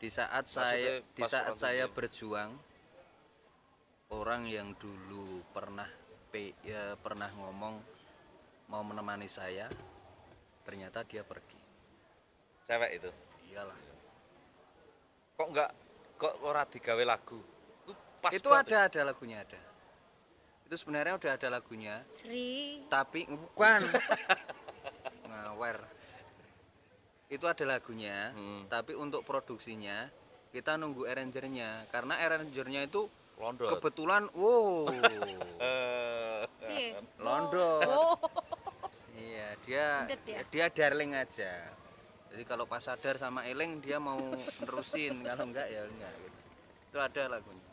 Di saat saya berjuang, orang yang dulu pernah ngomong mau menemani saya, ternyata dia pergi. Cewek itu. Iyalah. Kok ora digawe lagu? Itu ada lagunya ada. Itu sebenarnya udah ada lagunya. Sri. Tapi bukan. Ngawer. Itu ada lagunya, tapi untuk produksinya kita nunggu arrangernya karena arrangernya itu London. kebetulan London. Iya, dia darling aja. Jadi kalau pas sadar sama Eleng dia mau nerusin, kalau enggak ya enggak gitu. Itu ada lagunya.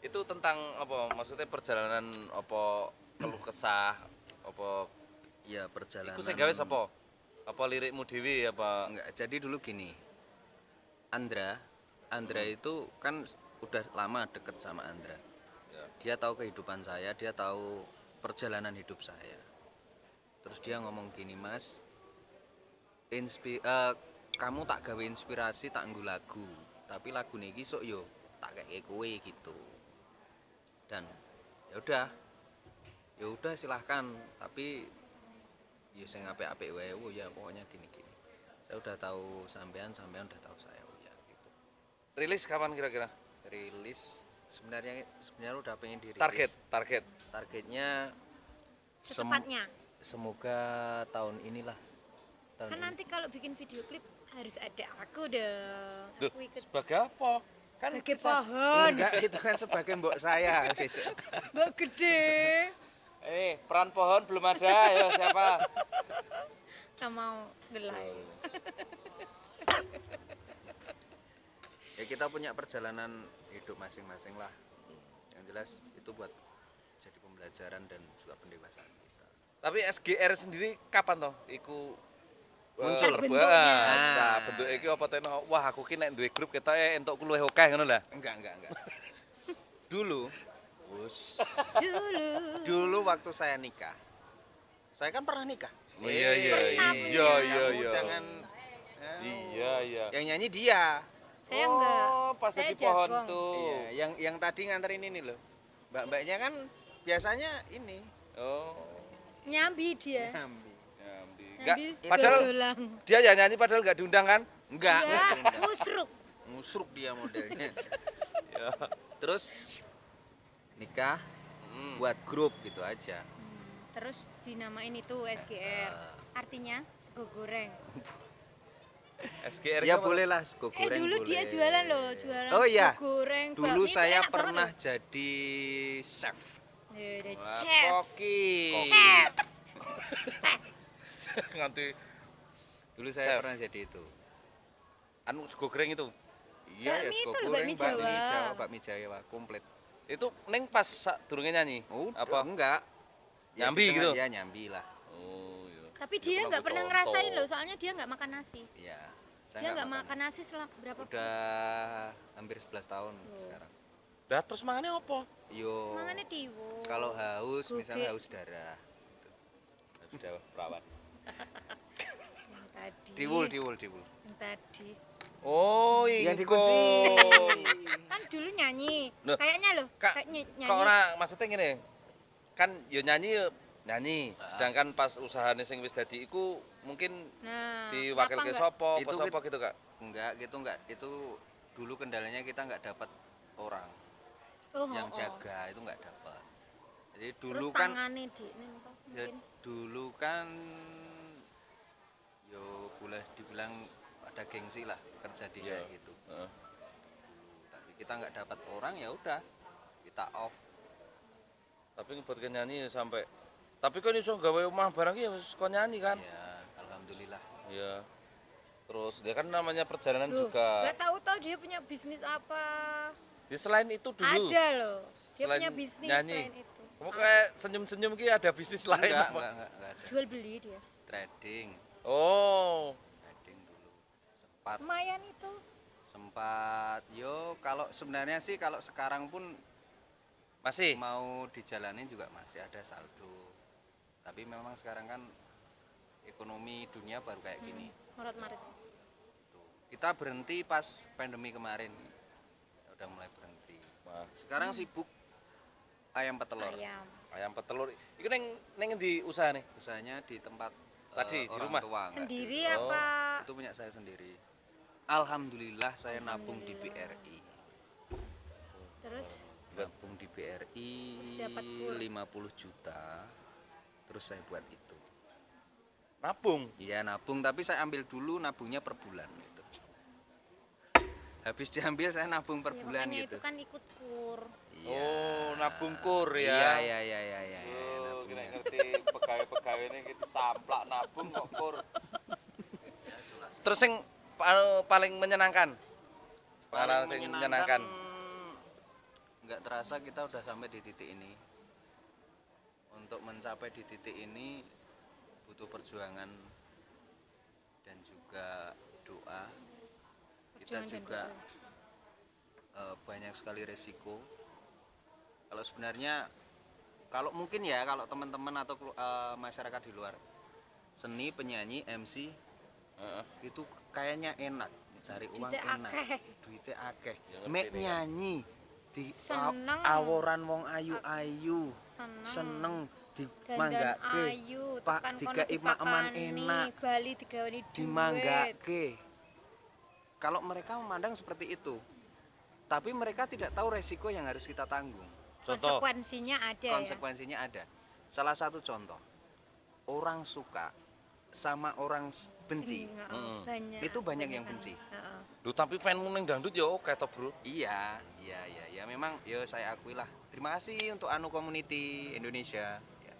Itu tentang apa? Maksudnya perjalanan apa keluh kesah apa? Iya, perjalanan. Iku sing gawe sapa? Apa lirikmu dhewe apa? Enggak, jadi dulu gini. Andra itu kan udah lama deket sama Andra. Ya. Dia tahu kehidupan saya, dia tahu perjalanan hidup saya. Terus dia ngomong gini, Mas, kamu tak gawe inspirasi tak nggo lagu, tapi lagu niki sok yo tak kayak kowe gitu. Dan ya udah silahkan, tapi ya sing apik-apik wae ya pokoknya gini-gini. Saya udah tahu sampean udah tahu saya ya gitu. Rilis kapan kira-kira? Rilis sebenarnya udah pengen dirilis. Targetnya Secepatnya. Semoga tahun inilah. Kan nanti kalau bikin video klip harus ada aku dong. Duh, Aku ikut sebagai apa? Kan sebagai pohon. Enggak, itu kan sebagai mbok saya besok. Mbak gede. Peran pohon belum ada. Ya siapa? Nggak mau gelai. Ya kita punya perjalanan hidup masing-masing lah. Yang jelas itu buat jadi pembelajaran dan juga pendewasaan kita. Tapi SGR sendiri kapan toh? Iku muncul bentuknya. Nah, bentuk iki apa teno? Wah, aku ki nek duwe grup ketoke entuk luwih akeh ngono lah. Enggak. Dulu waktu saya nikah. Saya kan pernah nikah. Iya. Jangan Iya. yang nyanyi dia. Saya enggak. Pas Saya di pohon jagung. tuh. Iya, yang tadi nganterin ini loh. Mbak-mbaknya kan biasanya ini. Oh. Nyambi dia. Nyambi. Enggak, Nyambi padahal dodolang. dia ya nyanyi padahal enggak diundang kan? Enggak. Musruk. Musruk dia modelnya. Ya. Terus nikah buat grup gitu aja. Terus dinamain itu SGR. Artinya sego goreng. SGR Ya itu apa? boleh lah sego goreng Dulu boleh. dia jualan loh, jualan Oh iya. sego goreng. Dulu bakmi itu saya enak banget pernah loh. jadi chef. Ya, udah Wah, chef. Koki. Chef. Nganti Dulu saya Chef. pernah jadi itu. anu sego goreng itu. Iya ya Bakmi sego itu loh, goreng, bakmi Jawa. bakmi Jawa komplit. Itu neng pas durunge nyanyi. Apa enggak? Nyambi gitu? Ya nyambi lah. Oh, iya. Tapi dia nggak pernah ngerasain loh, soalnya dia nggak makan nasi. Iya. Dia nggak makan nasi selama berapa? Udah hampir 11 tahun sekarang. Dah terus mangannya apa? Yo. Mangannya tiwo. Kalau haus, Gugik. misalnya haus darah. Sudah perawat. Yang tadi. Diwul. Yang tadi. Oh, Yang ingko. dikunci. Kan dulu nyanyi. Loh, Kayaknya loh, Kak, kayak nyanyi. kok ora maksudnya ngene. Kan yo nyanyi, sedangkan pas usahane sing wis dadi iku mungkin Nah, diwakilke kenapa sapa, apa Itu sapa gitu, Kak. Enggak. Itu dulu kendalanya kita enggak dapat orang nggak? Oh, yang oh, oh. jaga, itu enggak dapat. Jadi Terus dulu kan tangannya di nih, toh, ya, mungkin. dulu kan yo boleh dibilang ada gengsi lah kerja di Iya. kayak gitu. Heeh. Tapi kita nggak dapat orang ya udah kita off. Tapi ngebutke nyanyi ya sampai tapi kan iso gawe omah barang ya wis kon nyanyi kan? Ya alhamdulillah. Iya. Terus dia kan namanya perjalanan Loh, juga. nggak tahu dia punya bisnis apa. Ya, selain itu dulu. Ada loh. Dia Selain punya bisnis nyanyi. selain itu. Kamu kayak senyum-senyum ki ada bisnis lain Enggak, apa? enggak ada. Jual beli dia. Trading Oh. dulu. Sempat Lumayan itu. yo kalau sebenarnya sih kalau sekarang pun Masih. mau dijalanin juga masih ada saldo. Tapi memang sekarang kan ekonomi dunia baru kayak gini. Maret-maret. Kita berhenti pas pandemi kemarin. Udah mulai berhenti. Wah, Sekarang sibuk ayam petelur. Ayam. ayam petelur. Iku neng di usaha nih. Usahanya di tempat Tadi, di orang rumah? tua, enggak Sendiri Oh. apa? itu punya saya sendiri. Alhamdulillah saya nabung di BRI. Terus Nabung di BRI Terus dapat kur. 50 juta. Terus saya buat itu. Nabung. Iya nabung, tapi saya ambil dulu nabungnya per bulan gitu. Habis diambil saya nabung per ya, bulan makanya gitu. itu kan ikut kur. Iya. Oh, nabung kur ya. Iya. Oh, nabung. kena ngerti pegawai-pegawai ini kita samplak nabung kok kur. Terus yang paling menyenangkan. Pengalaman yang menyenangkan. Nggak terasa kita udah sampai di titik ini. Untuk mencapai di titik ini butuh perjuangan dan juga doa. Kita Perjuangan dan juga doa. banyak sekali resiko. Kalau sebenarnya kalau mungkin ya kalau teman-teman atau masyarakat di luar seni, penyanyi, MC Heeh. itu kayaknya enak cari uang Duitnya enak, akeh. duitnya akeh, Ya, ngerti mek nih kan. nyanyi di Seneng. aworan wong ayu-ayu Seneng. seneng di Dandan manggake ayu, Pak tekan kono dikai emak-eman dipakani, enak Bali digawani duit. dimanggake. Kalau mereka memandang seperti itu, tapi mereka tidak tahu resiko yang harus kita tanggung. Contoh. Konsekuensinya ada ya. Konsekuensinya ada. Salah satu contoh, orang suka sama orang benci. Banyak. Itu banyak yang benci. Heeh. Duh, tapi fan ning dangdut ya oke toh, Bro. Iya. Memang ya saya akui lah. Terima kasih untuk Anu Community Indonesia. Ya.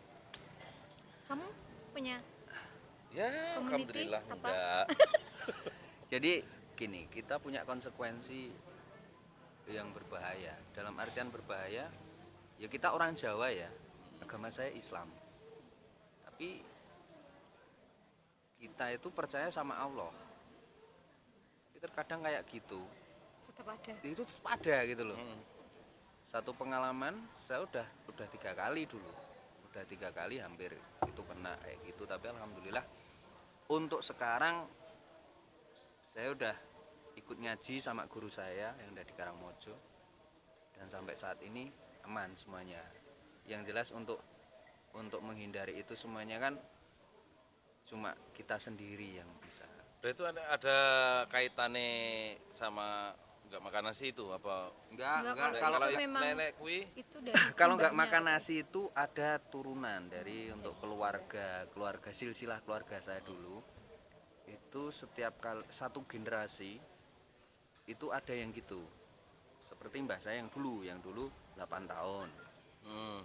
Kamu punya Ya, Community alhamdulillah apa? enggak. Jadi gini, kita punya konsekuensi yang berbahaya. Dalam artian berbahaya, ya kita orang Jawa ya. Agama saya Islam. Tapi kita itu percaya sama Allah. Kita kadang kayak gitu. tetap ada. Itu tetap ada gitu loh. Satu pengalaman saya udah 3 kali dulu, udah 3 kali hampir itu kena kayak gitu, tapi alhamdulillah untuk sekarang saya udah ikut ngaji sama guru saya yang ada di Karangmojo dan sampai saat ini aman semuanya. Yang jelas untuk menghindari itu semuanya kan cuma kita sendiri yang bisa. Berarti ada kaitannya sama enggak makan nasi itu apa? Enggak, Kalau itu yang memang nenek kuwi itu dari kalau nggak sumbernya. makan nasi itu ada turunan dari untuk keluarga silsilah keluarga saya dulu itu setiap kali satu generasi itu ada yang gitu seperti mbah saya yang dulu 8 tahun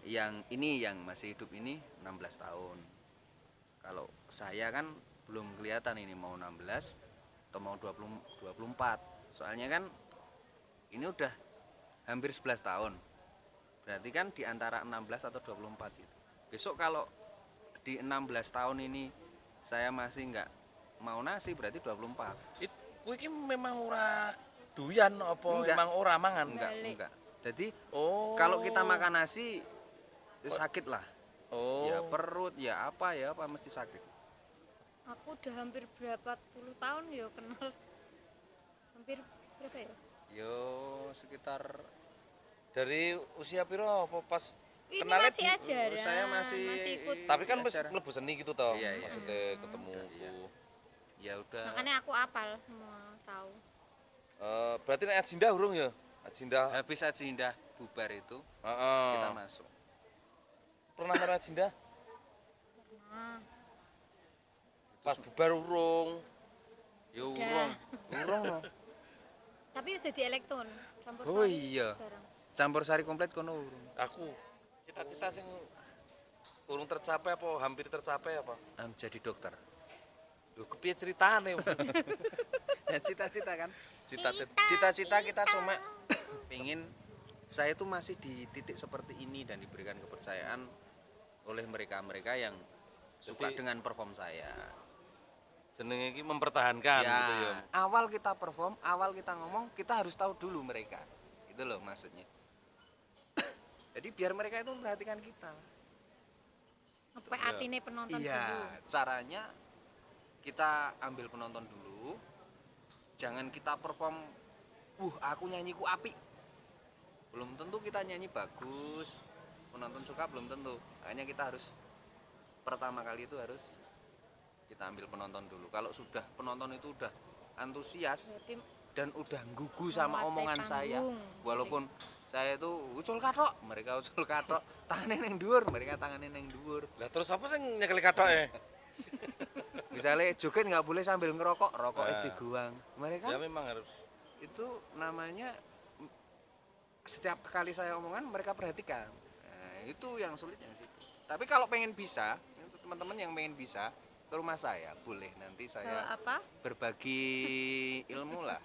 yang ini yang masih hidup ini 16 tahun. Kalau saya kan belum kelihatan ini mau 16 atau mau 24 soalnya kan ini udah hampir 11 tahun. Berarti kan di antara 16 atau 24 itu. Besok kalau di 16 tahun ini saya masih nggak mau nasi berarti 24. kuwi iki memang ora doyan apa Enggak. emang ora mangan? Balik. Enggak. Jadi Oh. kalau kita makan nasi itu sakit lah. Oh. Ya perut ya apa mesti sakit. Aku udah hampir berapa puluh tahun ya kenal. Hampir berapa ya? Yo sekitar Dari usia piro apa pas Ini kenalnya masih di- ajaran. saya masih ikut. tapi kan wis acara. mlebu seni gitu toh. Iya, iya. Maksudnya ketemu Iya. ku. ya udah. Makanya aku apal semua tahu. Berarti nek Ajinda urung ya? Ajinda. Habis Ajinda bubar itu Heeh. kita masuk. Pernah nang Ajinda? Nah, Pas bubar urung. Yo Udah. urung no. tapi bisa di elektron. Campur Oh sari, iya. jarang. Campur sari komplit kono urung. Aku cita-cita sing urung tercapai apa hampir tercapai apa? Jadi dokter. Lho kepiye ceritane? Ya cita-cita kan. Cita-cita. Cita-cita kita cuma pingin saya itu masih di titik seperti ini dan diberikan kepercayaan oleh mereka-mereka yang suka Jadi- dengan perform saya. Jenenge iki mempertahankan gitu ya. Awal kita perform, awal kita ngomong, kita harus tahu dulu mereka. Itu loh maksudnya. Jadi biar mereka itu memperhatikan kita. Ngepek atine penonton dulu. Iya, caranya kita ambil penonton dulu, jangan kita perform aku nyanyiku apik. Belum tentu kita nyanyi bagus, penonton suka belum tentu. Makanya kita harus pertama kali itu harus kita ambil penonton dulu. Kalau sudah penonton itu udah antusias Berarti dan udah gugu sama menguasai omongan saya, panggung. walaupun saya itu ucul katok, mereka ucul katok, tangannya neng dhuwur, mereka tangannya neng dhuwur. Lah terus apa sing nyekeli katoke? Misalnya joget nggak boleh sambil ngerokok, rokoknya Nah. diguang. Mereka Ya memang harus. itu namanya setiap kali saya omongan mereka perhatikan. Nah, itu yang sulitnya sih. Tapi kalau pengen bisa, untuk teman-teman yang pengen bisa ke rumah saya, boleh nanti Bawa saya apa? berbagi ilmu lah.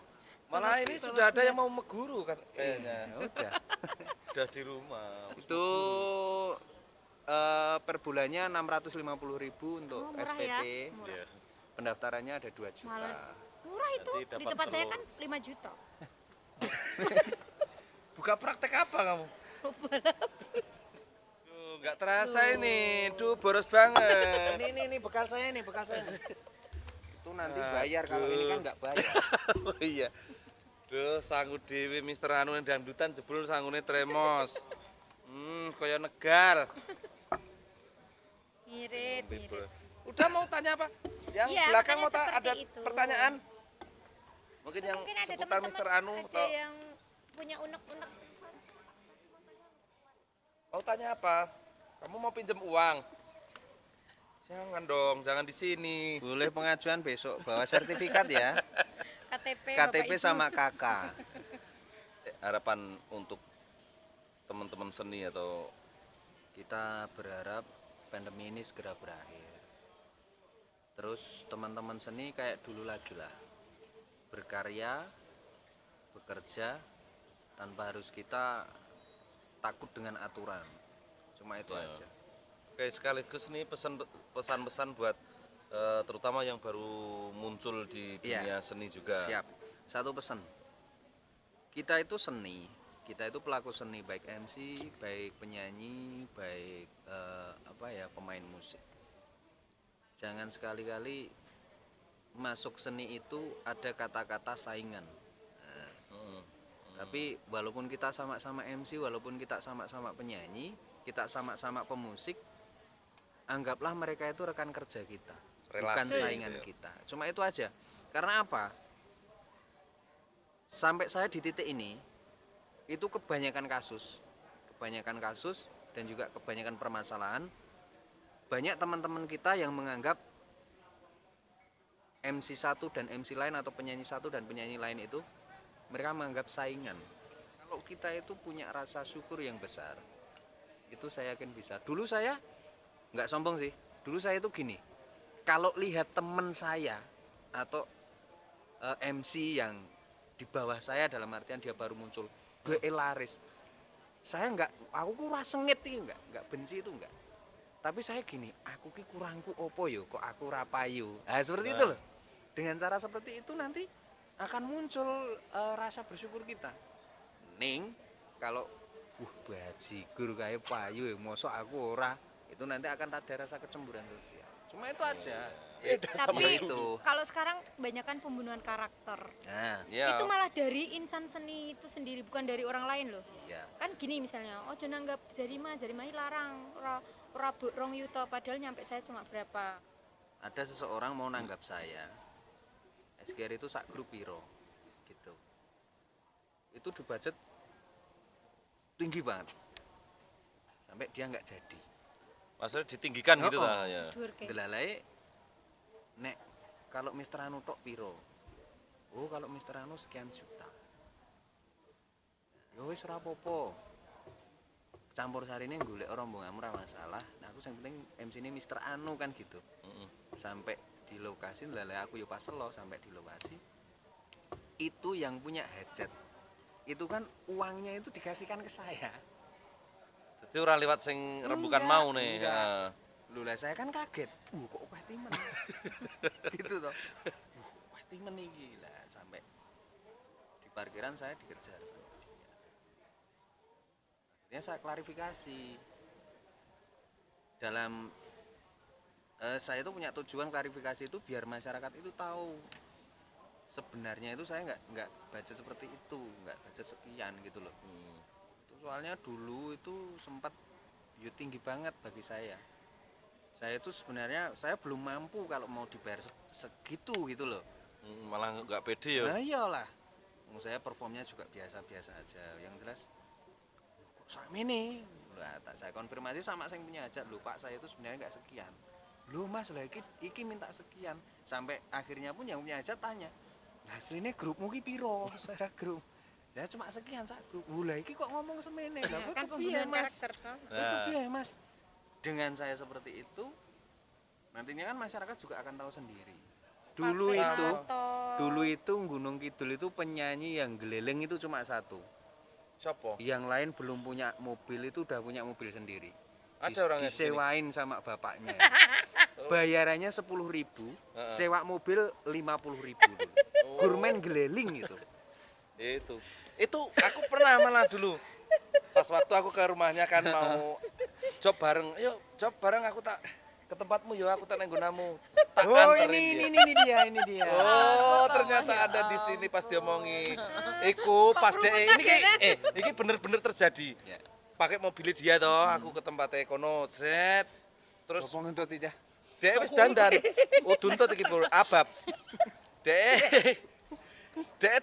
Malah ini sudah ada yang mau meguru kayaknya. Ya udah. Udah di rumah. Itu per bulannya 650.000 untuk Oh, murah SPP. ya? Murah. Iya. Pendaftarannya ada 2 juta. Malah murah itu. Nanti Di dapat tempat saya pro. kan 5 juta. Buka praktek apa kamu? Duh, nggak terasa ini. Duh, boros banget. Ini bekal saya nih, bekal saya nih. Itu nanti bayar, kalau ini kan nggak bayar. Oh iya. Duh, sanggup dewi Mister Anu yang dangdutan jebul sanggune tremos. Kaya negal. Mirip, mirip. Udah mau tanya apa? Yang Iya, belakang makanya mau seperti ada itu. pertanyaan? Mungkin yang Mungkin ada seputar teman-teman Mister Anu ada atau yang punya unek-unek. mau tanya apa? Kamu mau pinjam uang? Jangan dong, jangan di sini. Boleh pengajuan besok, bawa sertifikat ya. KTP, KTP Bapak Ibu. sama KK. Harapan untuk teman-teman seni atau Kita berharap pandemi ini segera berakhir. Terus teman-teman seni kayak dulu lagi lah. Berkarya, bekerja, tanpa harus kita takut dengan aturan. Cuma itu Ya. aja. Oke, sekaligus nih pesan-pesan buat terutama yang baru muncul di Iya. dunia seni juga. Siap. Satu pesan. Kita itu seni. Kita itu pelaku seni, baik MC, baik penyanyi, baik pemain musik. Jangan sekali-kali masuk seni itu ada kata-kata saingan. Nah, Mm. tapi walaupun kita sama-sama MC, walaupun kita sama-sama penyanyi, kita sama-sama pemusik, anggaplah mereka itu rekan kerja kita, bukan Relasi, saingan gitu ya. kita. Cuma itu aja. Karena apa? Sampai saya di titik ini, itu kebanyakan kasus dan juga kebanyakan permasalahan. Banyak teman-teman kita yang menganggap MC satu dan MC lain atau penyanyi satu dan penyanyi lain itu mereka menganggap saingan. Kalau kita itu punya rasa syukur yang besar, itu saya yakin bisa. Dulu saya nggak sombong sih, dulu saya itu gini, kalau lihat teman saya atau MC yang di bawah saya, dalam artian dia baru muncul, gue laris, saya aku kurang sengit itu nggak benci itu nggak. Tapi saya gini, aku ki kurangku opo yo, kok aku rapayu. Nah, seperti itu loh. Dengan cara seperti itu nanti akan muncul rasa bersyukur kita. Ning kalau bajigur kayak payu ya, mosok aku ora, itu nanti akan ada rasa kecemburuan sosial. Cuma itu aja. Tapi itu. kalau sekarang kebanyakan pembunuhan karakter. Nah, Ya. Itu malah dari insan seni itu sendiri, bukan dari orang lain loh. iya. Kan gini misalnya, oh jangan nanggap jarima larang, ora rong yuto, padahal nyampe saya cuma berapa. Ada seseorang mau nanggap saya, SGR itu sak grup piro gitu. Itu di budget tinggi banget, sampai dia nggak jadi. Maksudnya ditinggikan gitu Oh, lah ya. Dhuwur ke. Delalai nek kalau Mister Anu tok piro, oh kalau Mister Anu sekian juta, ya wis ora apa-apa, campur sarine golek rombonganmu ora masalah. Nah aku yang penting MC ini Mister Anu kan gitu. Sampai di lokasi, lalai aku yo pas lo sampai di lokasi, itu yang punya headset itu kan uangnya itu dikasihkan ke saya. Jadi ora liwat sing rembukan Enggak, mau nih. enggak. Ya. Lho lah saya kan kaget. Kok wah timen. Gitu toh. Wah timen iki lah, sampai di parkiran saya dikejar sama dia. Akhirnya saya klarifikasi. Dalam saya itu punya tujuan klarifikasi itu biar masyarakat itu tahu sebenarnya itu saya nggak baca seperti itu, nggak baca sekian gitu loh. Itu soalnya dulu itu sempat tinggi banget bagi saya. Saya itu sebenarnya saya belum mampu kalau mau dibayar segitu gitu loh. Malah nggak pede ya. Nah iyalah, saya performnya juga biasa-biasa aja. Yang jelas kok sama ini, tak saya konfirmasi sama yang punya hajat, loh Pak saya itu sebenarnya nggak sekian. Loh Mas lah iki minta sekian. Sampai akhirnya pun yang punya hajat tanya, lah aslinya grupmu ki piro? Saya grup. Ya cuma sekian sak grup. Lah iki kok ngomong semene. Lah kan kepiye pembunuhan Mas? karakter toh. Itu kepiye Mas? Dengan saya seperti itu, nantinya kan masyarakat juga akan tahu sendiri. Dulu itu Gunung Kidul itu penyanyi yang geleleng itu cuma satu. Siapa? Yang lain belum punya mobil itu udah punya mobil sendiri. Ada orangnya di sini? Disewain sama bapaknya. Bayarannya 10.000, sewa mobil 50.000 dulu. Gurmen geleling itu. Itu aku pernah malah dulu. Pas waktu aku ke rumahnya kan mau job bareng. Yuk, job bareng aku tak ke tempatmu ya, aku tak nenggonamu. Tak anterin dia. ini dia. Oh, ternyata ada di sini pas dia omongi. Iku pas iki bener-bener terjadi. Pakai mobil dia toh, aku ke tempatnya kono, sret. Terus Ngomong untuk tidak. Dek wis dandan. Oh, duntut iki pur abab. Dek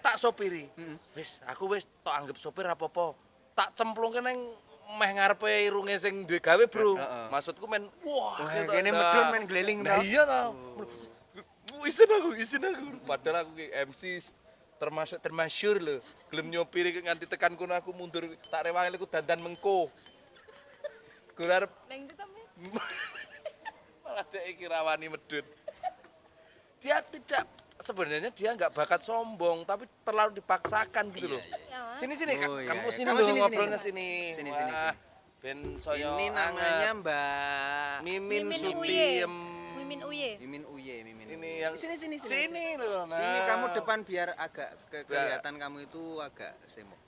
tak sopiri. Wis, aku wis tok anggap sopir apa-apa. Tak cemplungke nang meh ngarepe irunge sing duwe gawe, Bro. Maksudku men wah, kene medun men geleling Nah iya toh. Isin aku. Padahal aku ki MC termasyur lho. Gelem nyopiri nganti tekan kono aku mundur tak rewangi aku dandan mengko. Gue arep Neng ndi ta, Mas? malah dek iki rawani medun. Dia tidak sebenarnya dia nggak bakat sombong tapi terlalu dipaksakan gitu loh. Sini Oh, iya, kamu iya. sini Kamu loh sini, ngobrolnya sini. sini. Sini. Wah, ben soyo Ini namanya Mbak Mimin Mimin Sutiem. Mimin Uye. Mimin. Ini yang sini loh. Nah. Sini kamu depan biar agak kelihatan kamu itu agak semok.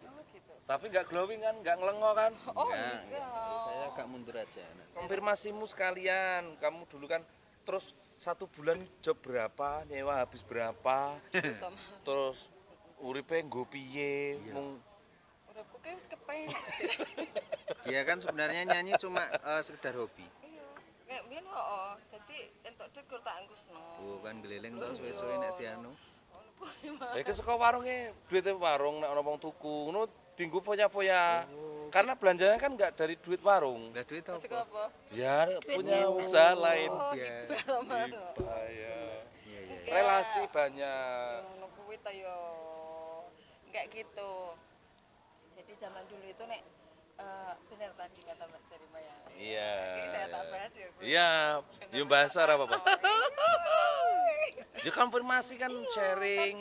Tapi nggak glowing kan, nggak ngelengo kan? Enggak. Saya agak mundur aja. Konfirmasimu sekalian, kamu dulu kan terus 1 bulan job berapa, nyewa habis berapa, terus uripe nggo piye, mung Uripku ki wis kepenak. Dia kan sebenarnya nyanyi cuma sekedar hobi. Iya. Nek biyen hooh, dadi entuk dhek kur tak anggo seneng. Oh kan geleleng to suwe-suwe nek dianu. Ngono kuwi mah. ke saka warunge, duite warung nek ana wong tuku, ngono dinggo foya-foya. Karena belanjanya kan nggak dari duit warung. Lah duit Masuk apa? apa? Ya punya usaha lain. Oh, Iya. gimana? Iya. Iya. Relasi banyak. Ngono kuwi ta yo. Enggak gitu. Jadi zaman dulu itu nek bener tadi kata Mbak Serima ya. Iya. Ini saya tak bahas ya. Bu. Iya, yo bahasa apa apa. Ya konfirmasi kan sharing,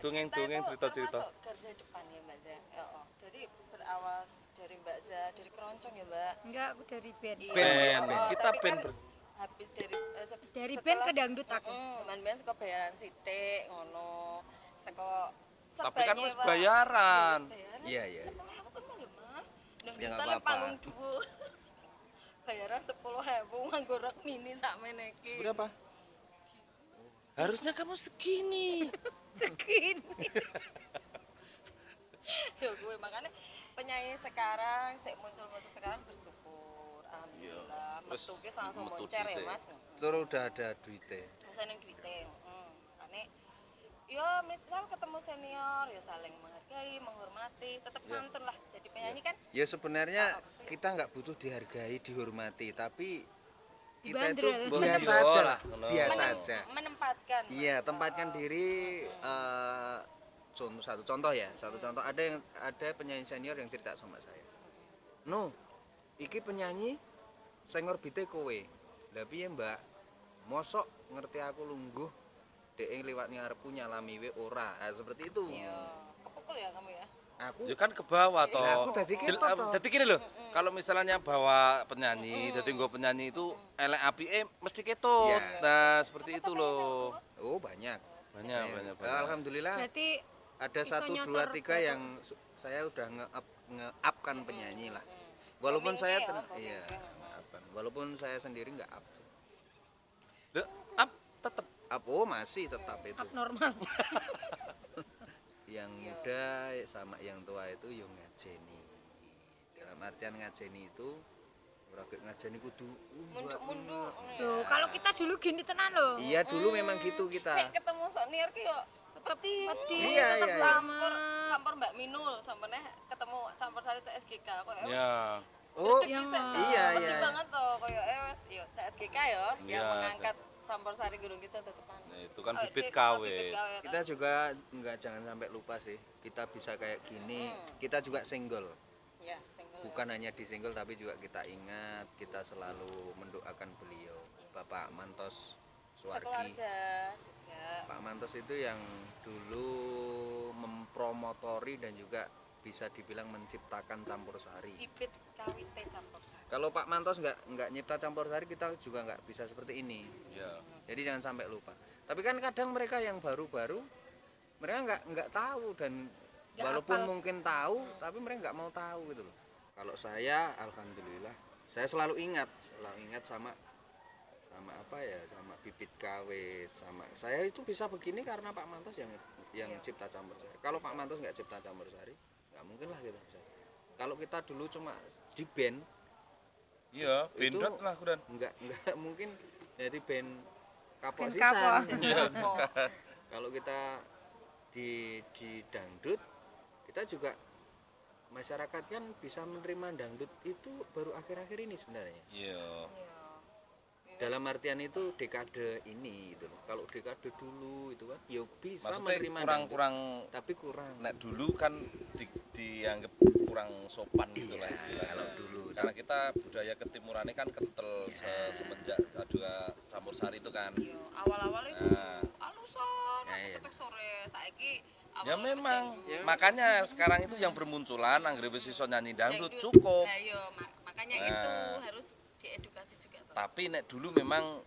dongeng-dongeng cerita-cerita. Masuk garda depan ya Mbak Za. Heeh. Jadi berawal dari Mbak Za, dari keroncong ya Mbak. Enggak, aku dari band. Iya. Band. Kita Tapi band kan habis dari Dari band ke dangdut aku. Teman-teman saka bayaran sithik ngono. Saka Tapi kan wis Pak. bayaran. Iya, iya. 10.000 kan malu Mas. Nang Ya, nggak ditane apa-apa. panggung dhuwur. Bayaran 10.000 nganggo rok mini sakmene iki. Berapa? Harusnya kamu segini. Segini. Ya gue makanya penyanyi sekarang sik muncul-muncul sekarang bersyukur. Alhamdulillah. Wes, Metuke langsung metu moncer ya duite. Mas. Suruh udah ada duitnya. Saya nang duite. Makane yo misal ketemu senior ya saling menghargai, menghormati, tetap santun lah. Jadi penyanyi kan Ya sebenarnya kita nggak butuh dihargai, dihormati, tapi kita itu Dibanderol. biasa Dibanderol aja lah, lah, ngono. biasa aja. menempatkan. Iya, Mas. tempatkan diri. Satu contoh ya, ada penyanyi senior yang cerita sama saya. No, iki penyanyi senior bite kowe. Lah piye Mbak? Mosok ngerti aku lungguh dek liwat ngarepku nyalami we ora. Nah, seperti itu. Iya, kepukul ya kamu ya. Aku Ya kan ke bawah toh. Nah, aku tadi ketok toh. Jadi gini loh, kalau misalnya bawa penyanyi, jadi gue penyanyi itu elek api mesti ketut. Iya. Nah seperti itu loh. oh banyak. Banyak. Alhamdulillah Berarti ada bisa 1, 2, nyosor 3 berapa? yang saya udah nge-up-kan penyanyi lah. Walaupun Booming saya ya, iya, booming. nge-up-kan. Walaupun saya sendiri nggak up. Loh, up tetep Oh, masih tetap itu. abnormal. Yang muda sama yang tua itu yo ngajeni. Dalam artian ngajeni itu ora kayak ngajeni kudu Munduk-munduk. Loh, kalau kita dulu gini tenan loh. Iya, dulu memang gitu kita. Nek ketemu senior ki yo tetep Wedi. Iya, tetep iya. campur Mbak Minul sampene ketemu campur sari CSGK kok Ya. Oh, yang iya, Penting iya. banget toh koyo wis yo CSGK yo yang Iya, mengangkat campur sari Gunung Kidul tetepan. Nah, itu kan Oh, bibit bibit kawit. kawit. Kita juga jangan sampai lupa sih. Kita bisa kayak gini. Kita juga single. Ya, single. Bukan hanya di single tapi juga kita ingat, kita selalu mendoakan beliau, Bapak Mantos Suwargi. Sekeluarga juga. Pak Mantos itu yang dulu mempromotori dan juga bisa dibilang menciptakan campur sari. Bibit kawit campur sari. Kalau Pak Mantos nggak nyipta campur sari, kita juga nggak bisa seperti ini. Ya. Jadi jangan sampai lupa. Tapi kan kadang mereka yang baru-baru, mereka nggak tahu dan Nggak walaupun hafal. mungkin tahu, tapi mereka nggak mau tahu gitu loh. Kalau saya, alhamdulillah, saya selalu ingat sama apa ya, sama bibit kawit, sama saya itu bisa begini karena Pak Mantos yang cipta campur sari. Kalau Pak Mantos nggak cipta campur sari, nggak mungkin lah kita bisa. Kalau kita dulu cuma di band, Iya, Itu- bindot lah kudan. nggak mungkin jadi band kapok Band sisan. kapok. Kalau kita di dangdut, kita juga masyarakat kan bisa menerima dangdut itu baru akhir-akhir ini sebenarnya. Iya. Dalam artian itu dekade ini gitu loh. Kalau dekade dulu itu kan ya bisa Maksudnya menerima kurang-kurang dangdut, tapi kurang. nek dulu kan dianggap kurang sopan gitu lah istilahnya. Kalau dulu Karena kita budaya ketimurannya kan kental semenjak ada campur sari itu kan. Iya, awal-awal itu Nah. alusan, Nah, masuk iya. ketuk sore, saiki Ya awal-awal memang, wis dangdut. makanya sekarang itu yang bermunculan anggere wis iso nyanyi dangdut Dangdut. cukup. Nah, iya, makanya Nah. itu harus diedukasi juga tuh. Tapi nek dulu memang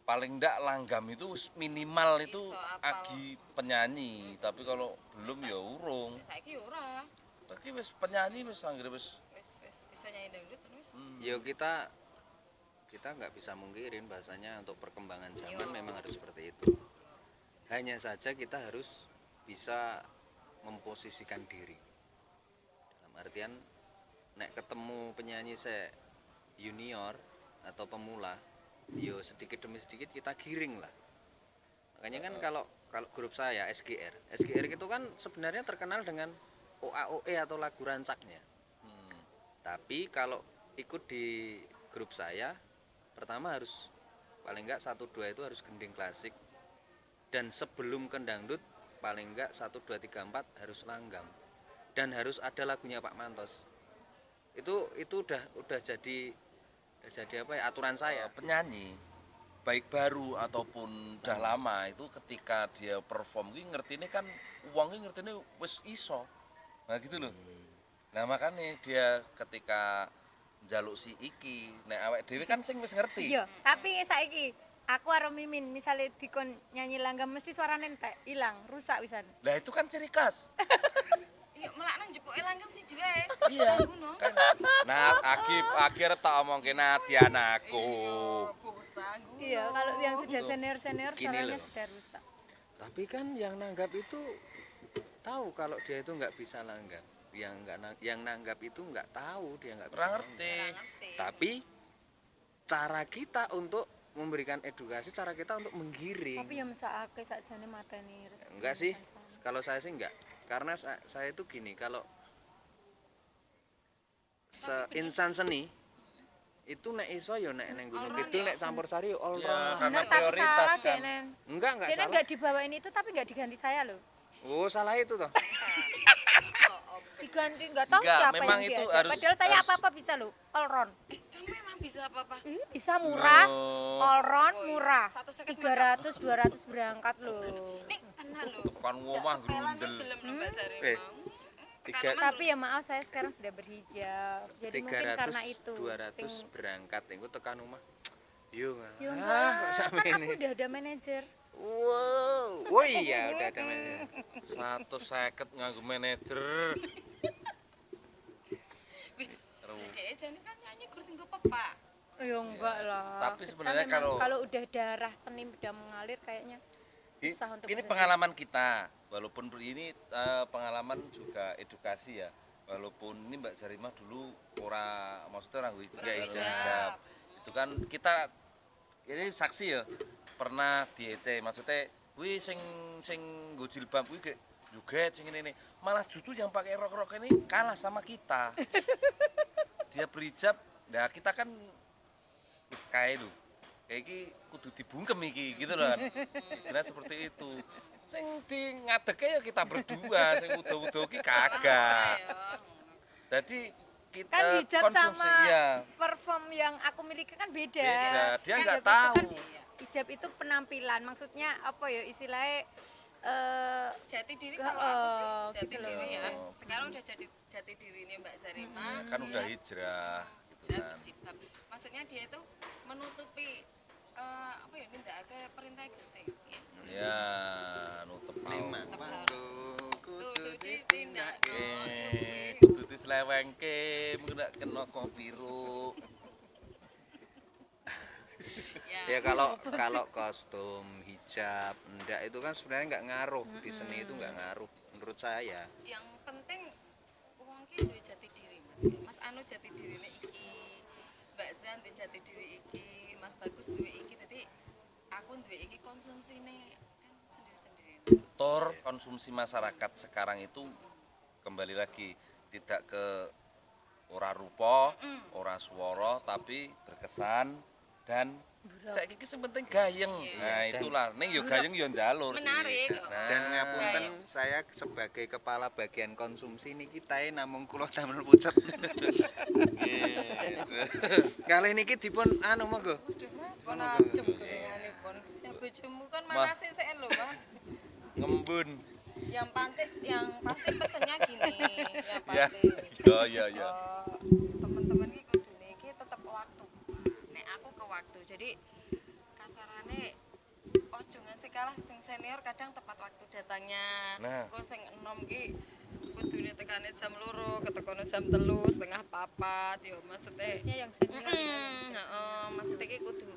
paling ndak langgam itu minimal itu Iso apal. agi penyanyi, tapi kalau belum ya urung. Saiki yo ora. Tapi wis penyanyi wis anggere wis Wis iso nyanyi dangdut terus. ya kita nggak bisa mungkirin bahasanya untuk perkembangan zaman memang harus seperti itu. Hanya saja kita harus bisa memposisikan diri. Dalam artian nek ketemu penyanyi junior atau pemula, yo sedikit demi sedikit kita giring lah. Makanya kan kalau grup saya SGR itu kan sebenarnya terkenal dengan OAOE atau lagu rancaknya. Tapi kalau ikut di grup saya, pertama harus paling enggak 1-2 itu harus gending klasik. Dan sebelum ke dangdut paling enggak 1-2-3-4 harus langgam. Dan harus ada lagunya Pak Mantos. Itu udah jadi apa ya, aturan saya. penyanyi baik baru ataupun udah lama itu ketika dia perform ki ngertine kan uangnya ngertine wis iso. Nah gitu loh. Nah makanya dia ketika njaluk si iki, nek awake dhewe kan sing wis ngerti. Iya, tapi saiki aku karo Mimin misalnya dikon nyanyi langgam mesti suarane entek, ilang, rusak wisan. Lah itu kan ciri khas. Iya, melaknang jepoke langgam siji wae. Iya. Jago no. Kan. Nah, akhir tak omongke Nadian aku. Bocah gue. Iya, kalau yang sudah senior-senior Gini suaranya loh. sudah rusak. Tapi kan yang nanggap itu tahu kalau dia itu nggak bisa langgam. Yang nanggap itu nggak tahu dia nggak bisa Ora langgam. ngerti. Ngerti. Tapi cara kita untuk memberikan edukasi, cara kita untuk menggiring. Tapi ya mesakake sakjane mateni rezeki. Enggak sih, kancane. kalau saya sih enggak. Karena saya itu gini, kalau seinsan seni itu nek iso ya nek neng Gunung Kidul nek campur sari all Ya, round. karena Bener, tapi prioritas salah kan. Dene. Enggak Dene salah. enggak dibawain itu tapi enggak diganti saya loh. Oh, salah itu toh. Diganti enggak tahu Enggak, siapa memang yang itu diajak. harus- Padahal saya harus- apa-apa bisa loh, all round. Kamu emang bisa apa-apa? Bisa murah, Loh. all round Oh iya, murah. 150 300 200 berangkat loh. Nih, tenang lho. Tekan ngomah Sepelan grundel. gelem lho Mbak Sari Eh, mau. tiga- Tapi ya maaf saya sekarang sudah berhijab. Jadi mungkin 300 karena itu. 200 sing- berangkat itu tekan rumah. Yo. Ya kok enggak, sampe kan ini. aku udah ada manajer. Wow. Oh iya, udah ada mainnya. 150 nganggo manajer. Dek jane kan nyanyi gur tinggo pepak. Ya enggak lah. Tapi Kita sebenarnya memang kalau- kalau udah darah seni udah mengalir kayaknya susah untuk Ini berhenti. pengalaman kita, walaupun ini pengalaman juga edukasi ya. Walaupun ini Mbak Zarimah dulu maksudnya orang hijab. Itu kan kita ini saksi ya, pernah diece, maksudnya kuwi sing nggo jilbab kuwi kayak juga sing ini malah justru yang pakai rok-rok ini kalah sama kita. Dia berhijab, nah kita kan kayak lu kayak iki kudu dibungkem iki gitu loh kan. Istilah seperti itu. Sing di ngadeke ya kita berdua, sing udah-udah iki kagak. Jadi kita Kan hijab konsumsi sama ya. perform yang aku miliki kan beda. Beda, dia Hijab nggak itu tahu. kan- hijab itu penampilan, maksudnya apa ya istilahnya Jati diri kalau aku sih jati gitu diri ya. loh. Sekarang udah jadi jati dirinya Mbak Zarimah. Kan dia udah hijrah gitu hijab, kan. jilbab. Maksudnya dia itu menutupi apa ya nindakake perintah Gusti ya. Ya, nutup Lima mau. waktu kudu ditindak. Kudu dislewengke, mengko kena biru. Ya kalau kostum hijab ndak itu kan sebenarnya nggak ngaruh di seni itu nggak ngaruh menurut saya. Yang penting wong ki duwe jati diri Mas. Ya, Mas Anu jati dirine iki, Mbak Zan duwe jati diri iki, Mas Bagus duwe iki. Dadi aku duwe iki konsumsine kan sendiri-sendiri. Faktor konsumsi masyarakat sekarang itu kembali lagi tidak ke ora rupa, ora swara, tapi berkesan dan saiki ki sing penting gayeng. Nah, itulah ning yo gayeng yo njalur sih. Menarik. Nah, Dan ngapunten Gayeng. saya sebagai kepala bagian konsumsi ini kita namung kula damel pucet. Kali niki dipun anu monggo. Waduh Mas, pun adem gorenganipun. Ya bojomu kan manase sik lho Mas. ngembun. Yang pasti pesennya gini, yang Ya, pasti. ya. Teman-teman ki kudune iki tetep waktu. Nek aku ke waktu. Jadi kasarane ojo ngasih kalah sing senior kadang tepat waktu datangnya. Nah. Kok sing enom ki kudune tekane jam 2, ketekono jam 3, setengah 4 ya maksudnya. Harusnya yang senior. Heeh, maksudnya ki kudu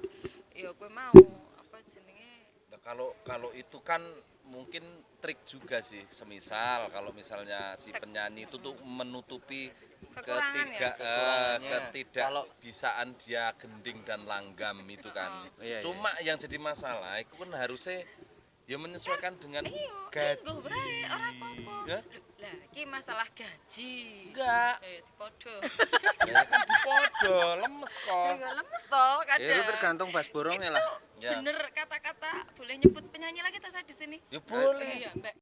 ya kowe mau apa jenenge Nah, kalau itu kan mungkin trik juga sih. Semisal kalau misalnya si penyanyi itu tuh menutupi Kekurangan ya? Kekurangannya. ketidakbisaan dia gending dan langgam itu kan. Iya, Cuma yang jadi masalah itu kan harusnya ya menyesuaikan dengan iya, gaji. nggo bae ora apa-apa. Ya? Lah, iki masalah gaji. Enggak, Dipodo. ya kan dipodo, lemes kok. Enggak lemes toh kadang. Ya itu tergantung bas borongnya lah. Ya. Bener kata-kata boleh nyebut penyanyi lagi tuh saya di sini. Ya boleh. Iya, Mbak.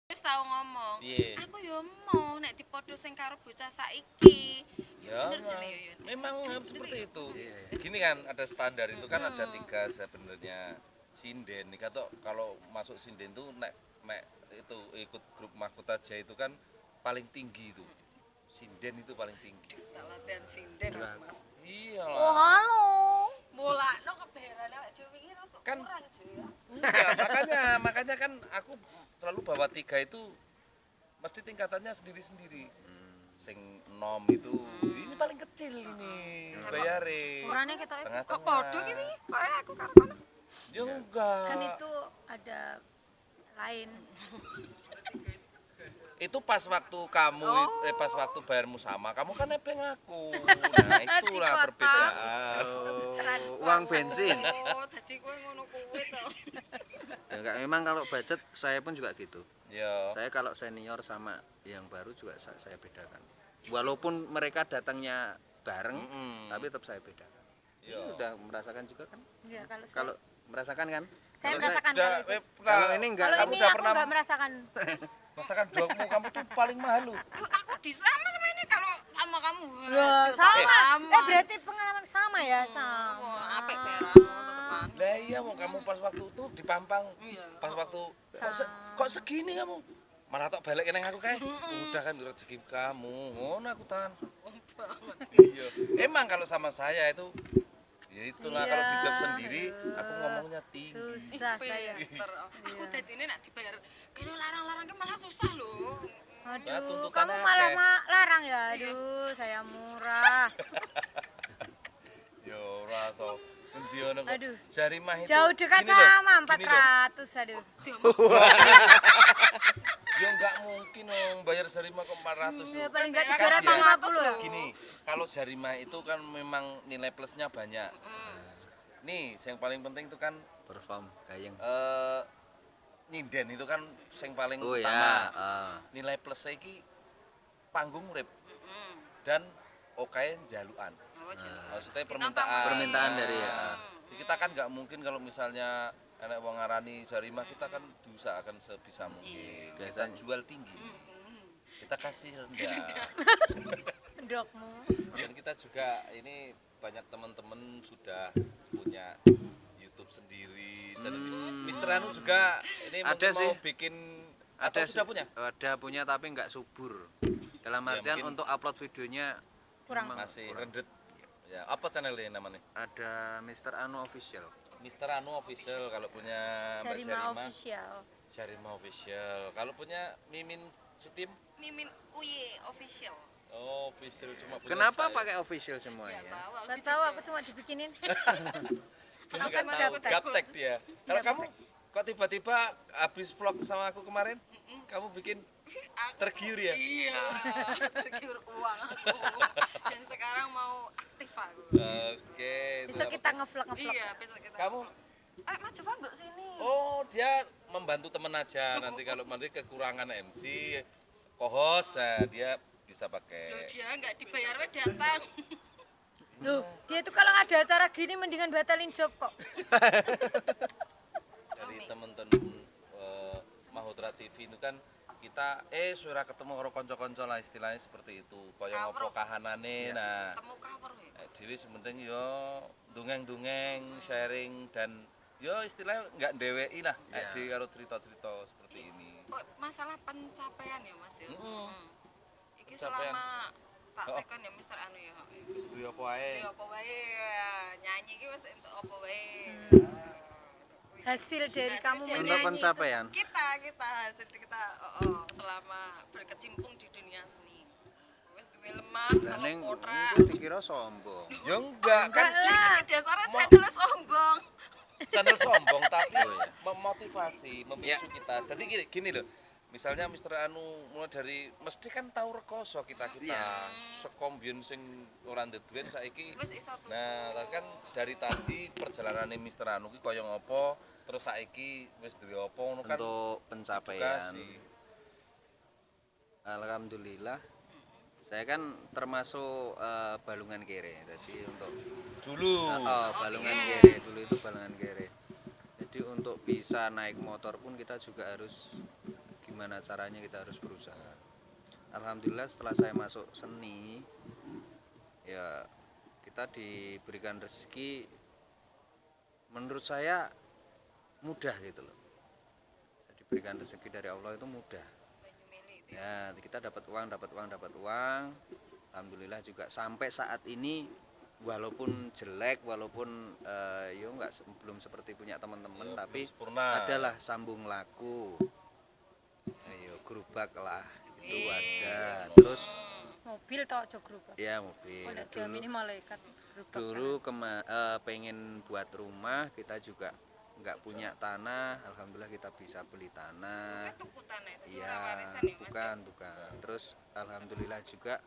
Wis tau ngomong. Piye? Aku yo mau nek dipodo sing karo bocah saiki. Ya, Bener jane yo. memang harus seperti itu. Gini kan ada standar itu kan ada 3 sebenarnya sinden. Kalau masuk sinden tuh nek itu ikut grup Mahkota Jaya itu kan paling tinggi itu. Sinden itu paling tinggi. Tak latihan sinden Mas. Iya Oh, lah. halo. Bola no keberan awake dhewe iki rada Kan- kurang cuy. Enggak, makanya kan aku selalu bawa 3 itu mesti tingkatannya sendiri-sendiri. Sing nom itu ini paling kecil ini bayare. Ukurannya kita itu Tengah-tengah. Kok podo ki wingi? Kayak aku karo kono. Ya enggak. kan itu ada lain. Itu pas waktu kamu pas waktu bayarmu sama kamu kan nebeng aku. Nah, itulah Dipotong. perbedaan. Oh, uang bensin. Oh, dadi kowe ngono kuwi to. Ya enggak, memang kalau budget saya pun juga gitu. Ya. Saya kalau senior sama yang baru juga saya bedakan. Walaupun mereka datangnya bareng, tapi tetap saya bedakan. Ya. Ini udah merasakan juga kan? Ya, kalau saya, Kalau merasakan kan? saya Kalau merasakan Udah, kalau itu. Kalau ini enggak, Kalau kamu ini udah aku pernah nggak merasakan. masakan doamu kamu tuh paling mahal lu. Aku disama sama ini kalau sama kamu. Wah, Waduh, sama. Berarti pengalaman sama ya, Wah, sama. apik beranu tetepan. Lah iya mau kamu pas waktu itu di Pampang. Iya. Pas waktu kok segini kamu? Malah tok balik neng aku kayak. Udah kan rezeki kamu. Ngono aku tahan. Iya. Emang kalau sama saya itu ya itulah kalau di job sendiri aku ngomongnya tinggi. Susah saya. Pinter. Aku tadi ini nak dibayar. Kalau larang-larang kan malah susah loh. Ya, Aduh, tuntutannya kamu malah akeh. larang ya. Aduh, saya murah. ora to. Endi ono kok. Aduh. Jarimah itu. Jauh dekat gini loh, sama gini loh. 400 aduh. Ya enggak mungkin dong bayar jarimah kok 400. Ya tuh. paling enggak Kan 350 dia- loh. Gini, kalau jarimah itu kan memang nilai plusnya banyak. Nih, yang paling penting itu kan perform gayeng. nyinden itu kan yang paling Oh utama. ya, Nilai plusnya iki panggung urip dan oke jaluan. Oh, jalan. Maksudnya Kita permintaan. permintaan dari ya. Kita kan nggak mungkin kalau misalnya anak wong ngarani jarimah kita kan diusahakan sebisa mungkin. Kita Biasanya. jual tinggi. Kita kasih rendah. Ndokmu. Dan kita juga ini banyak teman-teman sudah punya YouTube sendiri. Dan Mister Anu juga ini Ada mungkin mau sih. bikin Ada atau sudah punya? Ada punya tapi nggak subur. Dalam Ya, artian mungkin- untuk upload videonya Kurang. memang Masih kurang. rendet. Ya, apa channelnya namanya? Ada Mr. Anu official. Mister Anu official kalau punya Mbak Sarima Syarima. official. Syarima official. Kalau punya Mimin Sutim, Mimin Uye official. oh official cuma punya Kenapa saya. pakai official Ya semuanya? tahu. Gak tahu aku cuma dibikinin. Dia nggak kan tahu, gaptek. gaptek dia. Kalau kamu kok tiba-tiba habis vlog sama aku kemarin, kamu bikin tergiur ya? Iya, tergiur uang aku. Dan sekarang mau aktif aku. Oke. itu Besok apa? kita ngevlog. Iya, besok kita. Kamu? Mas Jovan mbok sini. Oh dia membantu temen aja. Nanti kalau nanti kekurangan MC, co-host, nah dia bisa Loh, pakai. dia nggak dibayar we datang. Loh, dia itu kalau ada acara gini mendingan batalin job kok. Dari temen-temen Mahotra TV itu kan kita sudah ketemu karo konco-konco lah istilahnya seperti itu. Kaya ngopo kahanane. Nah, Temu kabar we. Dewi sementing yo dungeng-dungeng, sharing dan yo istilahnya nggak ndeweki lah. Ya. Dewi karo cerita-cerita seperti ini. Oh, masalah pencapaian ya Mas ya. Iki Pencapaian. selama tak Oh. tekan ya Mister Anu ya. Wis duwe apa Mesti wae. apa wae nyanyi iki wis entuk apa wae. Hasil dari Hasil kamu dari- Untuk menyanyi itu. pencapaian. Kita hasil kita selama berkecimpung di dunia seni. Wis duwe lemah kalau Neng, potra. dikira sombong. Yo enggak kan Lah, Dasarnya channel sombong. channel sombong tapi Oh, iya. memotivasi, memicu kita. Tadi gini loh. Misalnya Mister Anu mulai dari mesti kan tahu rekoso kita-kita. Iya. Sekombien sing ora ndeduwen saiki. Wis iso tuh. Nah, tapi kan dari tadi perjalanan Mister Anu ki kaya ngopo, terus saiki wis duwe apa ngono kan. Untuk pencapaian, edukasi. alhamdulillah saya kan termasuk balungan kere. Jadi untuk Dulu. balungan kere dulu itu balungan kere. Jadi untuk bisa naik motor pun kita juga harus gimana caranya kita harus berusaha. Alhamdulillah setelah saya masuk seni ya kita diberikan rezeki menurut saya mudah gitu loh. Diberikan rezeki dari Allah itu mudah. Ya, kita dapat uang. Alhamdulillah juga sampai saat ini walaupun jelek, walaupun yo nggak belum seperti punya teman-teman, tapi sempurna. adalah sambung laku. Ayo gerubak lah itu ada. Terus mobil toh aja gerubak. ya mobil. Kalau diamini malaikat gerubak. Dulu pengen buat rumah, kita juga nggak punya tanah. Alhamdulillah kita bisa beli tanah. Tuku tanah itu Iya, warisan ya Mas. bukan. Terus alhamdulillah juga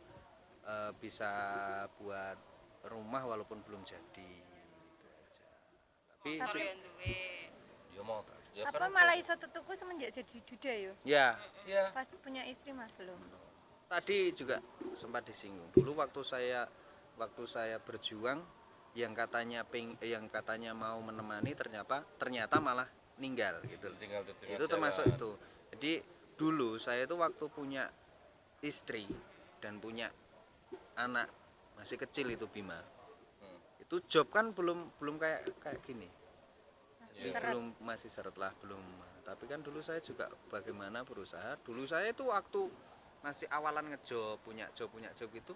bisa buat rumah walaupun belum jadi. Gitu aja. Tapi Motor yang duwe. Ya mau. Ya Apa malah iso tutuku semenjak jadi duda yo? ya ya. Pas punya istri mas belum. tadi juga sempat disinggung. Dulu waktu saya berjuang yang katanya mau menemani ternyata malah ninggal gitu. Tinggal Itu termasuk itu. Jadi dulu saya itu waktu punya istri dan punya anak masih kecil itu Bima. Itu job kan belum kayak gini. Jadi masih seret lah belum. Tapi kan dulu saya juga bagaimana berusaha. Dulu saya itu waktu masih awalan ngejob punya job itu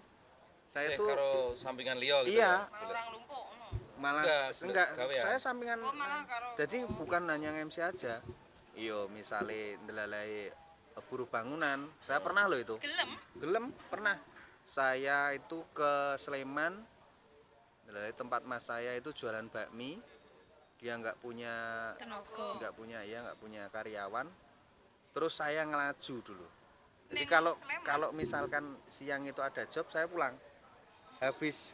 saya itu karo sampingan liya gitu. iya Kalau orang lumpuh ngono. malah Enggak, enggak gawean. saya sampingan. Oh, malah karo. Jadi bukan hanya MC aja. Iyo misalnya ndelalai buruh bangunan. Saya pernah loh itu. Gelem. Gelem pernah. Saya itu ke Sleman Dari tempat mas saya itu jualan bakmi, dia nggak punya Tenaga. nggak punya karyawan. Terus saya ngelaju dulu. Jadi Neng kalau Sleman. kalau misalkan siang itu ada job, saya pulang. Habis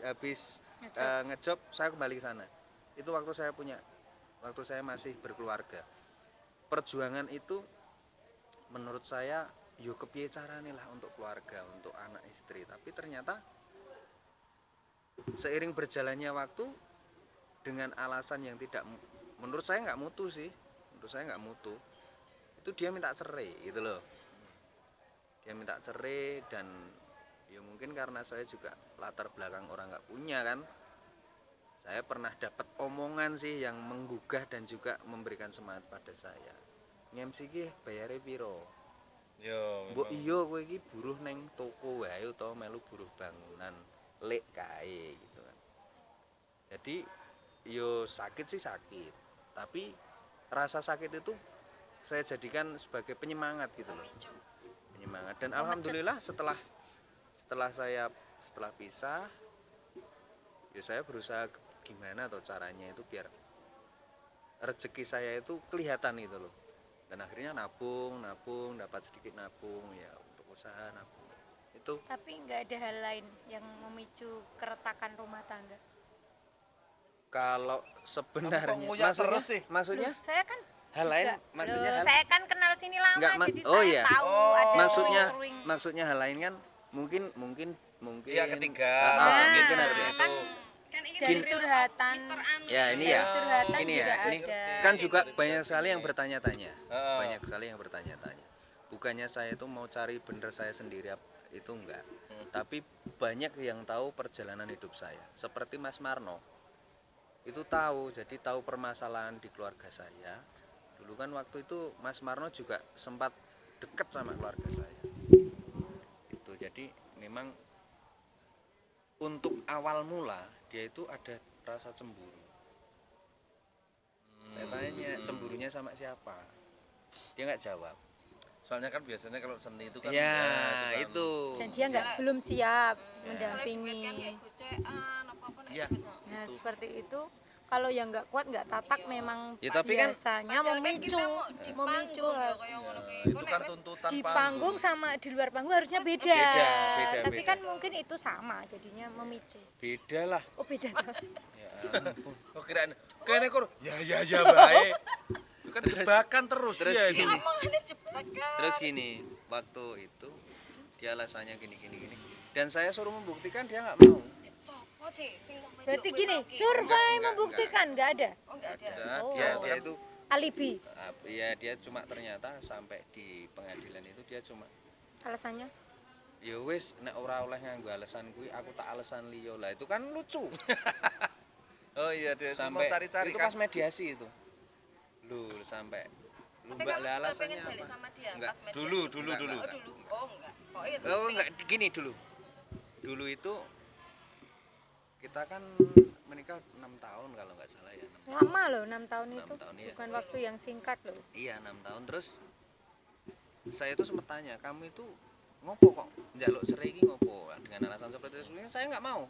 ngejob saya kembali ke sana. Itu waktu saya masih berkeluarga. Perjuangan itu menurut saya yo kepiye carane lah untuk keluarga, untuk anak istri. Tapi ternyata seiring berjalannya waktu dengan alasan yang tidak menurut saya nggak mutu sih. Menurut saya nggak mutu. Itu dia minta cerai gitu loh. Dia minta cerai dan ya mungkin karena saya juga latar belakang orang nggak punya kan, saya pernah dapat omongan sih yang menggugah dan juga memberikan semangat pada saya. MC ki bayare piro? Yo, Mbok iya kowe iki buruh neng toko wae utawa melu buruh bangunan lek kae gitu kan. Jadi yo sakit sih sakit, tapi rasa sakit itu saya jadikan sebagai penyemangat gitu loh. Penyemangat dan alhamdulillah setelah pisah ya saya berusaha gimana atau caranya itu biar rezeki saya itu kelihatan gitu loh. Dan akhirnya nabung dapat sedikit nabung ya untuk usaha nabung itu. Tapi nggak ada hal lain yang memicu keretakan rumah tangga. Kalau sebenarnya Kamu kok nguyak terus sih? maksudnya Loh, saya kan hal lain juga, maksudnya loh, hal saya kan kenal sini lama Nggak, jadi oh saya iya. tahu Oh, ada maksudnya sering. hal lain kan mungkin Iya, ketiga, mungkin nah, seperti itu. kan Kan ini dari dari curhatan Mr. Anu. Ya ini dari ya, curhatan ini juga ya, ini ada. kan juga banyak sekali yang bertanya-tanya, Heeh. banyak sekali yang bertanya-tanya. Bukannya saya itu mau cari bener saya sendiri itu enggak, tapi banyak yang tahu perjalanan hidup saya. Seperti Mas Marno, itu tahu, jadi tahu permasalahan di keluarga saya. Dulu kan waktu itu Mas Marno juga sempat dekat sama keluarga saya. Itu jadi memang untuk awal mula dia itu ada rasa cemburu. Saya tanya cemburunya sama siapa, dia nggak jawab. Soalnya kan biasanya kalau seni itu kan Ya kan. itu. Dan dia belum siap Misalnya mendampingi. duit kan ya gocean apa-apa nek Iya. duit. Nah seperti itu. Kalau yang nggak kuat nggak tatak memang Ya, tapi kan biasanya Padahal kan memicu, kita mau di panggung ya kayak ngono ki. Itu Kok kan nek wis tuntutan di panggung sama di luar panggung harusnya beda. Beda, Tapi beda. kan mungkin itu sama jadinya memicu. Beda lah. Oh beda. Ya ampun. Oh kirain kene kur. Ya bae. Itu kan jebakan terus Terus dia gini. itu. omongannya jebakan. Terus gini, waktu itu dia alasannya gini. Dan saya suruh membuktikan dia nggak mau. Sopo sih sing wong wedok Berarti kuwi gini, mau ki? survei Enggak. membuktikan nggak ada Oh enggak ada. Ada. Oh. Dia itu alibi. ya dia cuma ternyata sampai di pengadilan itu dia cuma Alasannya? ya wis nek ora oleh nganggo alasan kuwi aku tak alasan liya lah itu kan lucu. Oh iya dia itu mau Sampai cari-cari itu kan. pas mediasi itu. Lu sampai lu Tapi mbak kamu lah juga alasannya pengen balik apa? sama dia Enggak. pas mediasi? Dulu. Oh dulu. Oh enggak. Oh iya Oh enggak gini dulu. Dulu itu kita kan menikah 6 tahun kalau nggak salah ya. 6 tahun. Lama loh 6 tahun 6 itu. tahun, iya. Bukan waktu yang singkat loh. Iya 6 tahun terus saya itu sempat tanya kamu itu ngopo kok njaluk cerai iki ngopo dengan alasan seperti itu. Sebenarnya saya nggak mau.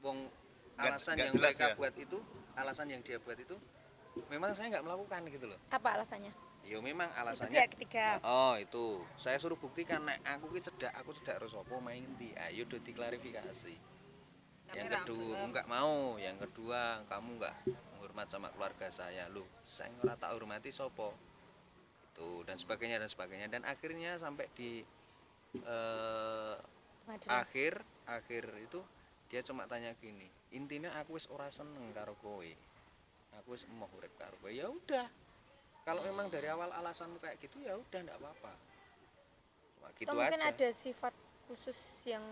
Wong alasan Nggak yang jelas mereka ya? buat itu, alasan yang dia buat itu memang saya nggak melakukan gitu loh. Apa alasannya? Ya memang Itu alasannya. pihak ketiga. Oh itu, saya suruh buktikan nek aku ki cedak terus opo main ndi. Ayo do diklarifikasi. Yang kedua enggak mau, yang kedua kamu enggak menghormat sama keluarga saya. Loh, saya ora tak hormati sopo. Itu dan sebagainya dan akhirnya sampai di Pengadilan. akhir itu dia cuma tanya gini, intinya aku wis ora seneng karo kowe. Aku wis emoh urip karo kowe. Ya udah. Kalau memang dari awal alasanmu kayak gitu ya udah enggak apa-apa. Cuma Atau gitu mungkin aja. ada sifat khusus yang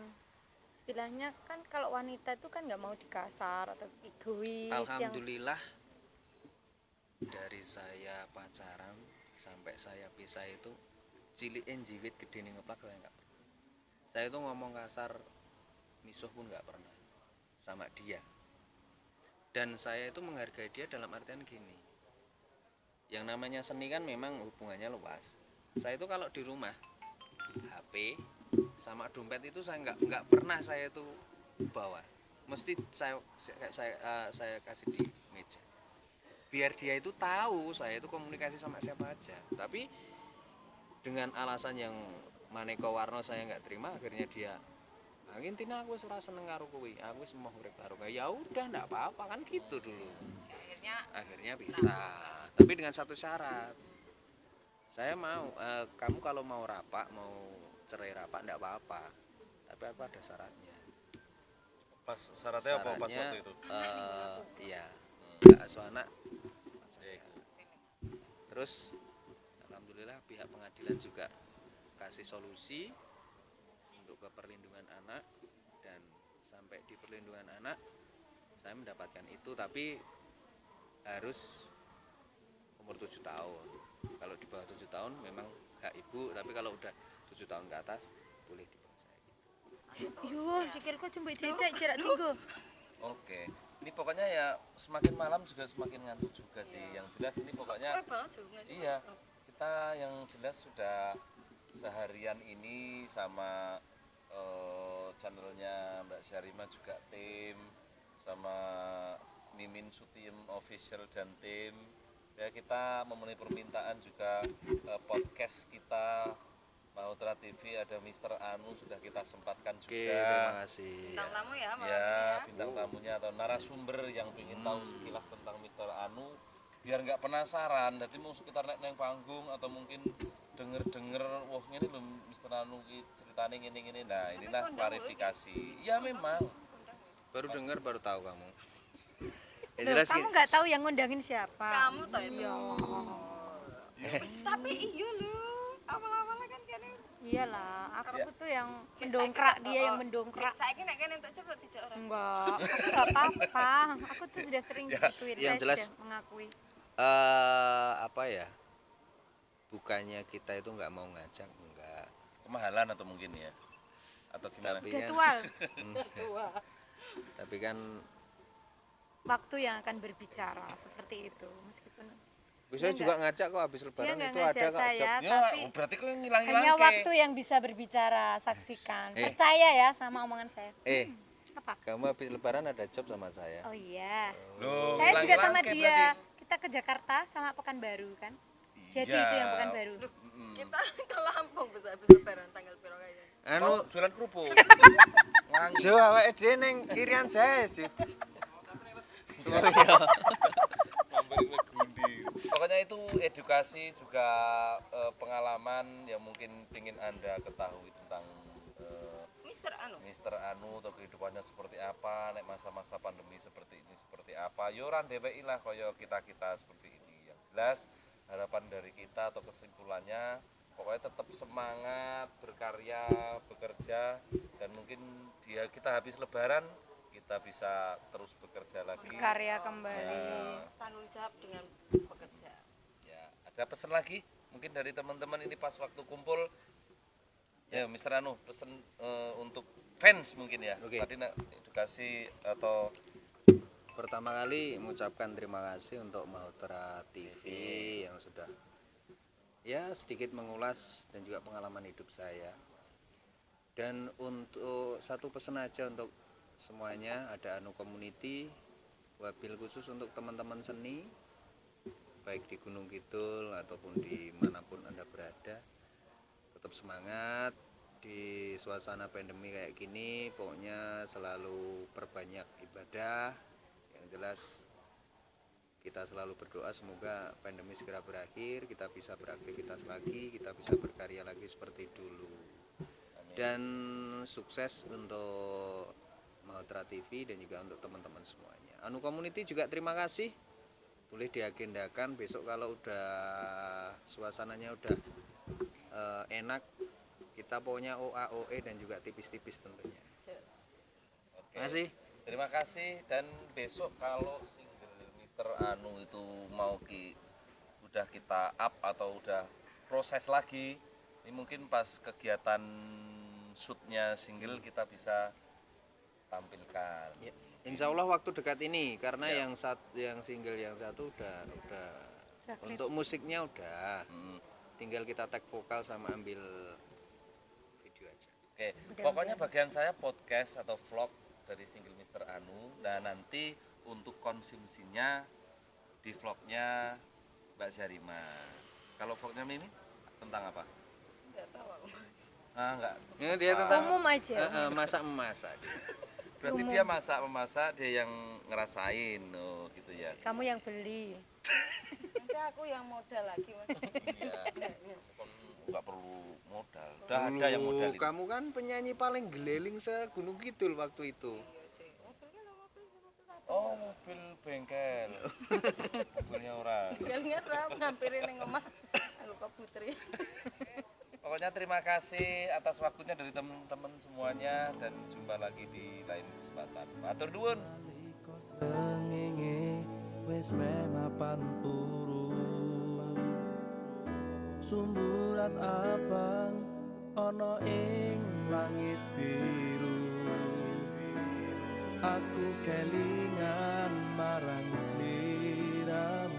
istilahnya kan kalau wanita itu kan nggak mau dikasar atau egois yang Alhamdulillah dari saya pacaran sampai saya pisah itu ciliin jiwit gede ning ngeplak saya enggak pernah. Saya itu ngomong kasar misuh pun enggak pernah sama dia. Dan saya itu menghargai dia dalam artian gini. Yang namanya seni kan memang hubungannya luas. Saya itu kalau di rumah HP sama dompet itu saya nggak pernah saya itu bawa. mesti saya kasih di meja biar dia itu tahu saya itu komunikasi sama siapa aja. Tapi dengan alasan yang maneka warna saya nggak terima, akhirnya dia intinya aku ora seneng karo kowe, aku wis mau urip karo kowe. Ya udah enggak apa-apa kan gitu dulu. Akhirnya bisa. Tapi dengan satu syarat. Saya mau kamu kalau mau rapak, mau cerai rapak enggak apa-apa. Tapi aku ada syaratnya. Pas syaratnya apa pas waktu itu? Iya. Enggak asuh anak. Terus alhamdulillah pihak pengadilan juga kasih solusi untuk ke perlindungan anak, dan sampai di perlindungan anak saya mendapatkan itu, tapi harus umur 7 tahun. Kalau di bawah 7 tahun memang hak ibu, tapi kalau udah 7 tahun ke atas boleh di bawah saya gitu. Yo, sikilku jembek dedek jarak tunggu. Oke. Ini pokoknya ya semakin malam juga semakin ngantuk juga sih. Yang jelas ini pokoknya iya, kita yang jelas sudah seharian ini sama channelnya Mbak Syarima juga tim, sama Mimin Sutiem Official dan tim. Ya kita memenuhi permintaan juga podcast kita Mahutra TV ada Mr. Anu sudah kita sempatkan juga. Oke, terima kasih. Bintang tamu ya malam Ya, ini ya. bintang tamunya atau narasumber yang ingin tahu sekilas tentang Mr. Anu biar nggak penasaran. Jadi mau sekitar naik panggung atau mungkin denger wah ini loh Mr. Anu ceritanya gini. Nah, inilah klarifikasi. Ya memang. Baru dengar baru tahu kamu. Ya, Loh, jelas kamu nggak tahu yang ngundangin siapa? Kamu tahu itu. Tapi iya lu. Awal-awalnya kan kene Iyalah, aku tuh yang mendongkrak, dia yang mendongkrak. Saya kira kene untuk cepet dijak orang. Enggak, aku nggak apa-apa. Aku tuh sudah sering digituin. yang Saya jelas, sudah mengakui. apa ya? Bukannya kita itu nggak mau ngajak, enggak. Kemahalan atau mungkin ya. Atau gimana? Tapi Udah kan, tual, tapi kan waktu yang akan berbicara seperti itu. Meskipun bisa Dia juga ngajak kok habis dia lebaran nggak itu ada ngajak kok saya, job. Ya, tapi berarti kok ngilang-ngilang hanya waktu yang bisa berbicara. Saksikan, percaya ya sama omongan saya. Apa? Kamu habis lebaran ada job sama saya. Oh iya. Loh, Saya juga ngilang-ngilang sama kayak dia. berarti. Kita ke Jakarta sama Pekanbaru kan. Jadi Iya. itu yang Pekanbaru. Kita ke Lampung bisa habis lebaran tanggal piro kayaknya. Anu Anu jualan kerupuk. Nganggo. Jo awake dhewe ning kirian saya sih. Pokoknya itu edukasi juga pengalaman yang mungkin ingin Anda ketahui tentang Mister Anu. Mr. Anu atau kehidupannya seperti apa, nek masa-masa pandemi seperti ini seperti apa. Yo ora dheweki lah kaya kita-kita seperti ini. Yang jelas harapan dari kita atau kesimpulannya pokoknya tetap semangat berkarya, bekerja, dan mungkin kita habis lebaran kita bisa terus bekerja lagi. Berkarya kembali. Tanggung jawab dengan bekerja. Ya, ada pesan lagi mungkin dari teman-teman ini pas waktu kumpul. Ya, Mr. Anu pesan untuk fans mungkin ya. Oke. Tadi edukasi atau Pertama kali mengucapkan terima kasih untuk Mahutra TV yang sudah ya sedikit mengulas dan juga pengalaman hidup saya. Dan untuk satu pesan aja untuk semuanya, ada Anu Community, wabil khusus untuk teman-teman seni baik di Gunung Kidul ataupun di manapun Anda berada, tetap semangat di suasana pandemi kayak gini. Pokoknya selalu perbanyak ibadah. Yang jelas kita selalu berdoa semoga pandemi segera berakhir, kita bisa beraktivitas lagi, kita bisa berkarya lagi seperti dulu. Dan sukses untuk Mahutra TV dan juga untuk teman-teman semuanya. Anu Community juga terima kasih. Boleh diagendakan besok kalau udah suasananya udah enak, kita pokoknya OA/OE dan juga tipis-tipis tentunya. Oke. Terima kasih. Terima kasih, dan besok kalau single Mr. Anu itu mau udah kita up atau udah proses lagi, ini mungkin pas kegiatan shootnya single kita bisa tampilkan. Ya, insya Allah waktu dekat ini karena Ya. yang single yang satu udah Udah untuk musiknya udah, Hmm. tinggal kita tag vokal sama ambil video aja. Oke, pokoknya bagian saya podcast atau vlog dari single Mister Anu. Dan nanti untuk konsumsinya di vlognya Mbak Zarima. Kalau vlognya Mimi tentang apa? Enggak tahu aku, Mas. Ah, enggak. Ini dia tentang Umum aja. masak-memasak. Berarti dia masak-memasak, dia yang ngerasain, oh gitu ya. Kamu yang beli. Nanti aku yang modal lagi, Mas. Iya. Kon nggak perlu modal. Udah ada yang modal. Kamu kan penyanyi paling geleling se-Gunung Kidul waktu itu. Oh, mobil bengkel. Mobilnya orang. Tinggalnya ra ngampirin ning omah. Aku kok putri. Pokoknya terima kasih atas waktunya dari teman-teman semuanya dan jumpa lagi di lain kesempatan. Matur nuwun. Srengenge wis memapan turu, sumburat abang ana ing langit biru. Aku kelingan marang sliramu.